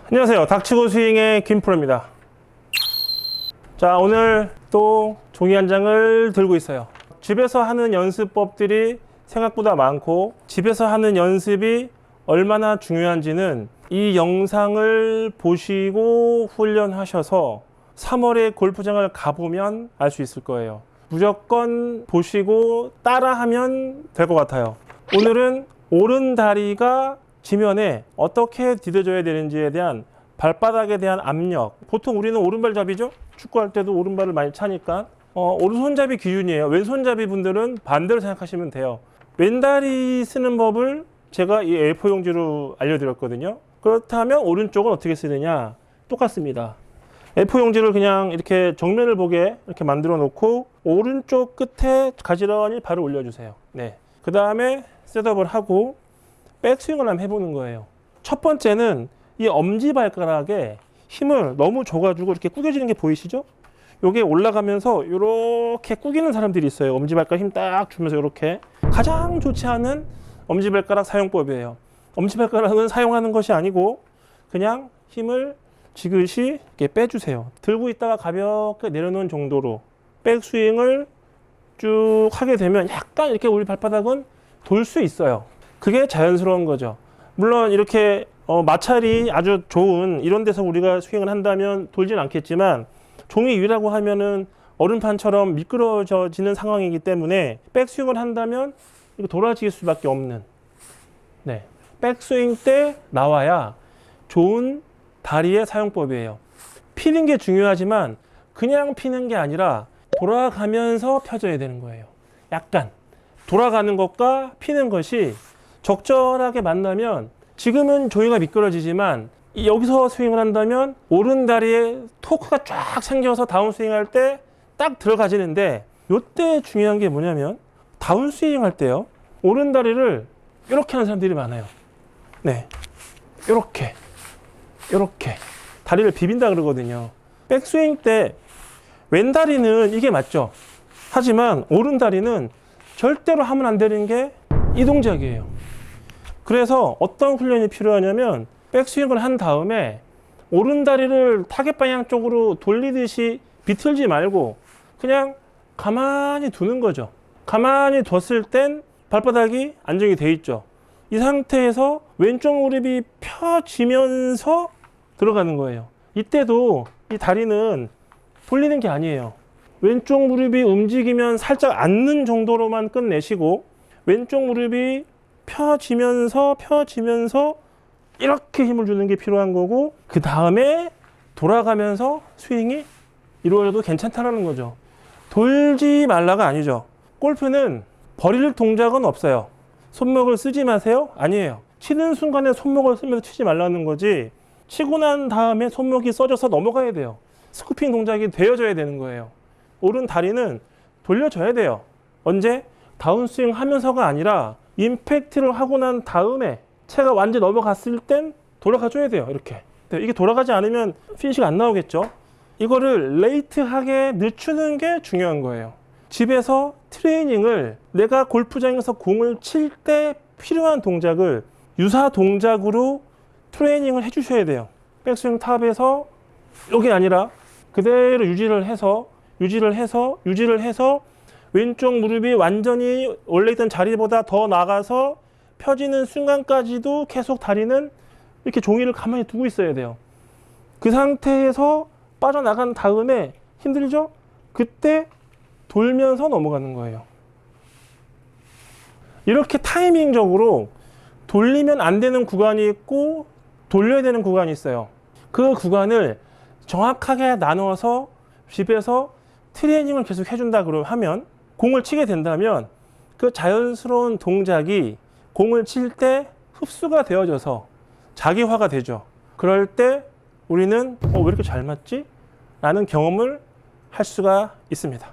안녕하세요. 닥치고 스윙의 김프로입니다. 자, 오늘 또 종이 한 장을 들고 있어요. 집에서 하는 연습법들이 생각보다 많고 집에서 하는 연습이 얼마나 중요한지는 이 영상을 보시고 훈련하셔서 3월에 골프장을 가보면 알 수 있을 거예요. 무조건 보시고 따라하면 될 것 같아요. 오늘은 오른 다리가 지면에 어떻게 디뎌줘야 되는지에 대한 발바닥에 대한 압력. 보통 우리는 오른발잡이죠? 축구할 때도 오른발을 많이 차니까 오른손잡이 기준이에요. 왼손잡이 분들은 반대로 생각하시면 돼요. 왼다리 쓰는 법을 제가 이 A4 용지로 알려드렸거든요. 그렇다면 오른쪽은 어떻게 쓰느냐? 똑같습니다. A4 용지를 그냥 이렇게 정면을 보게 이렇게 만들어 놓고 오른쪽 끝에 가지런히 발을 올려주세요. 네. 그 다음에 셋업을 하고 백스윙을 한번 해보는 거예요. 첫 번째는 이 엄지발가락에 힘을 너무 줘가지고 이렇게 구겨지는 게 보이시죠? 요게 올라가면서 이렇게 구기는 사람들이 있어요. 엄지발가락 힘 딱 주면서 이렇게. 가장 좋지 않은 엄지발가락 사용법이에요. 엄지발가락은 사용하는 것이 아니고 그냥 힘을 지그시 이렇게 빼주세요. 들고 있다가 가볍게 내려놓은 정도로 백스윙을 쭉 하게 되면 약간 이렇게 우리 발바닥은 돌 수 있어요. 그게 자연스러운 거죠. 물론 이렇게 마찰이 아주 좋은 이런 데서 우리가 스윙을 한다면 돌진 않겠지만 종이 위라고 하면은 얼음판처럼 미끄러져지는 상황이기 때문에 백스윙을 한다면 이거 돌아질 수밖에 없는, 네, 백스윙 때 나와야 좋은 다리의 사용법이에요. 피는 게 중요하지만 그냥 피는 게 아니라 돌아가면서 펴져야 되는 거예요. 약간 돌아가는 것과 피는 것이 적절하게 만나면 지금은 종이가 미끄러지지만 여기서 스윙을 한다면 오른 다리에 토크가 쫙 생겨서 다운스윙 할 때 딱 들어가지는데 이때 중요한 게 뭐냐면 다운스윙 할 때요, 오른 다리를 이렇게 하는 사람들이 많아요. 네, 이렇게 다리를 비빈다 그러거든요. 백스윙 때 왼다리는 이게 맞죠. 하지만 오른 다리는 절대로 하면 안 되는 게 이 동작이에요. 그래서 어떤 훈련이 필요하냐면 백스윙을 한 다음에 오른 다리를 타겟 방향 쪽으로 돌리듯이 비틀지 말고 그냥 가만히 두는 거죠. 가만히 뒀을 땐 발바닥이 안정이 돼 있죠. 이 상태에서 왼쪽 무릎이 펴지면서 들어가는 거예요. 이때도 이 다리는 돌리는 게 아니에요. 왼쪽 무릎이 움직이면 살짝 앉는 정도로만 끝내시고 왼쪽 무릎이 펴지면서 이렇게 힘을 주는 게 필요한 거고 그 다음에 돌아가면서 스윙이 이루어져도 괜찮다라는 거죠. 돌지 말라가 아니죠. 골프는 버릴 동작은 없어요. 손목을 쓰지 마세요? 아니에요. 치는 순간에 손목을 쓰면서 치지 말라는 거지 치고 난 다음에 손목이 써져서 넘어가야 돼요. 스쿠핑 동작이 되어져야 되는 거예요. 오른 다리는 돌려줘야 돼요. 언제? 다운스윙 하면서가 아니라 임팩트를 하고 난 다음에 채가 완전히 넘어갔을 땐 돌아가줘야 돼요. 이렇게. 이게 돌아가지 않으면 피니시가 안 나오겠죠. 이거를 레이트하게 늦추는 게 중요한 거예요. 집에서 트레이닝을 내가 골프장에서 공을 칠 때 필요한 동작을 유사 동작으로 트레이닝을 해주셔야 돼요. 백스윙 탑에서 이게 아니라 그대로 유지를 해서 왼쪽 무릎이 완전히 원래 있던 자리보다 더 나가서 펴지는 순간까지도 계속 다리는 이렇게 종이를 가만히 두고 있어야 돼요. 그 상태에서 빠져나간 다음에 힘들죠? 그때 돌면서 넘어가는 거예요. 이렇게 타이밍적으로 돌리면 안 되는 구간이 있고 돌려야 되는 구간이 있어요. 그 구간을 정확하게 나눠서 집에서 트레이닝을 계속 해준다 하면 공을 치게 된다면 그 자연스러운 동작이 공을 칠 때 흡수가 되어져서 자기화가 되죠. 그럴 때 우리는 왜 이렇게 잘 맞지? 라는 경험을 할 수가 있습니다.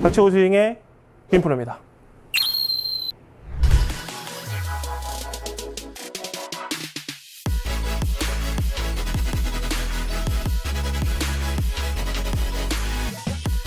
닥치고 스윙의 김프로입니다.